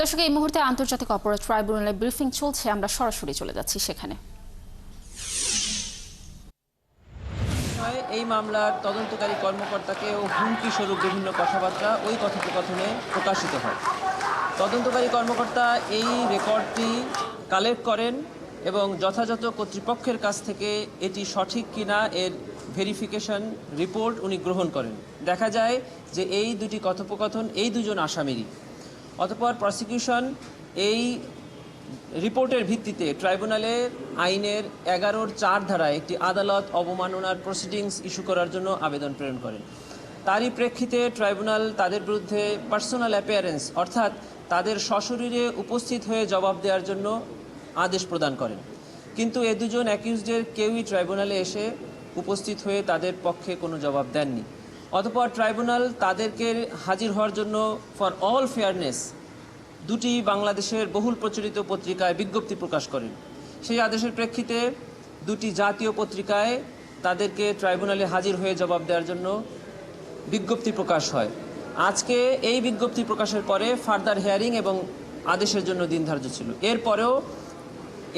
দর্শক, এই মুহূর্তে আন্তর্জাতিক অপরাধ ট্রাইব্যুনালের ব্রিফিং চলছে, আমরা সরাসরি চলে যাচ্ছি সেখানে। এই মামলার তদন্তকারী কর্মকর্তাকে হুমকি স্বরূপ বিভিন্ন কথাবার্তা ওই কথোপকথনে প্রকাশিত হয়। তদন্তকারী কর্মকর্তা এই রেকর্ডটি কালেক্ট করেন এবং যথাযথ কর্তৃপক্ষের কাছ থেকে এটি সঠিক কিনা এর ভেরিফিকেশন রিপোর্ট উনি গ্রহণ করেন। দেখা যায় যে এই দুটি কথোপকথন এই দুজন আসামিরই। অতঃপর প্রসিকিউশন এই রিপোর্টের ভিত্তিতে ট্রাইব্যুনালের আইনের 11(4) ধারায় একটি আদালত অবমাননার প্রসিডিংস ইস্যু করার জন্য আবেদন প্রেরণ করেন। তারই প্রেক্ষিতে ট্রাইব্যুনাল তাদের বিরুদ্ধে পার্সোনাল অ্যাপিয়ারেন্স অর্থাৎ তাদের সশরীরে উপস্থিত হয়ে জবাব দেওয়ার জন্য আদেশ প্রদান করেন। কিন্তু এ দুজন অ্যাকিউজডের কেউই ট্রাইব্যুনালে এসে উপস্থিত হয়ে তাদের পক্ষে কোনো জবাব দেননি। অতঃপর ট্রাইব্যুনাল তাদেরকে হাজির হওয়ার জন্য ফর অল ফেয়ারনেস দুটি বাংলাদেশের বহুল প্রচলিত পত্রিকায় বিজ্ঞপ্তি প্রকাশ করেন। সেই আদেশের প্রেক্ষিতে দুটি জাতীয় পত্রিকায় তাদেরকে ট্রাইব্যুনালে হাজির হয়ে জবাব দেওয়ার জন্য বিজ্ঞপ্তি প্রকাশ হয়। আজকে এই বিজ্ঞপ্তি প্রকাশের পরে ফার্দার হিয়ারিং এবং আদেশের জন্য দিন ধার্য ছিল। এরপরেও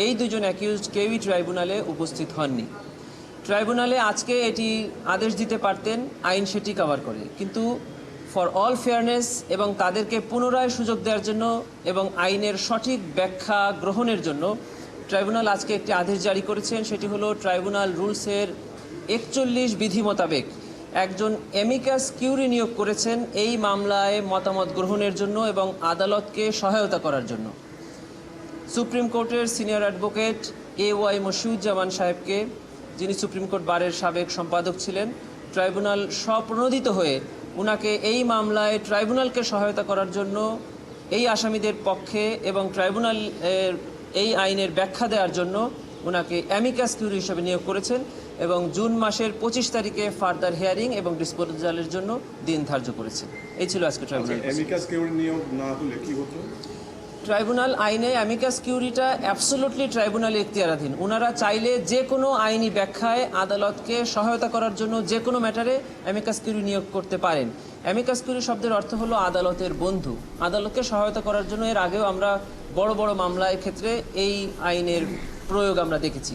এই দুজন অ্যাকিউজড কেউই ট্রাইব্যুনালে উপস্থিত হননি। ট্রাইব্যুনালে আজকে এটি আদেশ দিতে পারতেন, আইন সেটি কভার করে, কিন্তু ফর অল ফেয়ারনেস এবং তাদেরকে পুনরায় সুযোগ দেওয়ার জন্য এবং আইনের সঠিক ব্যাখ্যা গ্রহণের জন্য ট্রাইব্যুনাল আজকে একটি আদেশ জারি করেছেন। সেটি হলো ট্রাইব্যুনাল রুলসের 41 বিধি মোতাবেক একজন অ্যামিকাস কিউরি নিয়োগ করেছেন এই মামলায় মতামত গ্রহণের জন্য এবং আদালতকে সহায়তা করার জন্য। সুপ্রিম কোর্টের সিনিয়র অ্যাডভোকেট AY মশিউজ্জামান সাহেবকে, যিনি সুপ্রিম কোর্ট বারের সাবেক সম্পাদক ছিলেন, ট্রাইব্যুনাল স্বপ্রণোদিত হয়ে উনাকে এই মামলায় ট্রাইব্যুনালকে সহায়তা করার জন্য এই আসামিদের পক্ষে এবং ট্রাইব্যুনাল এই আইনের ব্যাখ্যা দেওয়ার জন্য উনাকে অ্যামিকাস কিউরি হিসেবে নিয়োগ করেছেন এবং জুন মাসের 25 তারিখে ফার্দার হিয়ারিং এবং ডিসপোজালের জন্য দিন ধার্য করেছেন। এই ছিল আজকে ট্রাইব্যুনাল। অ্যামিকাস কিউরি নিয়োগ না হলে কি হতো? ট্রাইব্যুনাল আইনে অ্যামিকাস কিউরিটা অ্যাবসোলুটলি ট্রাইব্যুনালের ইখতিয়ারাধীন। ওনারা চাইলে যে কোনো আইনি ব্যাখ্যায় আদালতকে সহায়তা করার জন্য যে কোনো ম্যাটারে অ্যামিকাস কিউরি নিয়োগ করতে পারেন। অ্যামিকাস কিউরি শব্দের অর্থ হলো আদালতের বন্ধু। আদালতকে সহায়তা করার জন্য এর আগেও আমরা বড় বড় মামলার ক্ষেত্রে এই আইনের প্রয়োগ আমরা দেখেছি।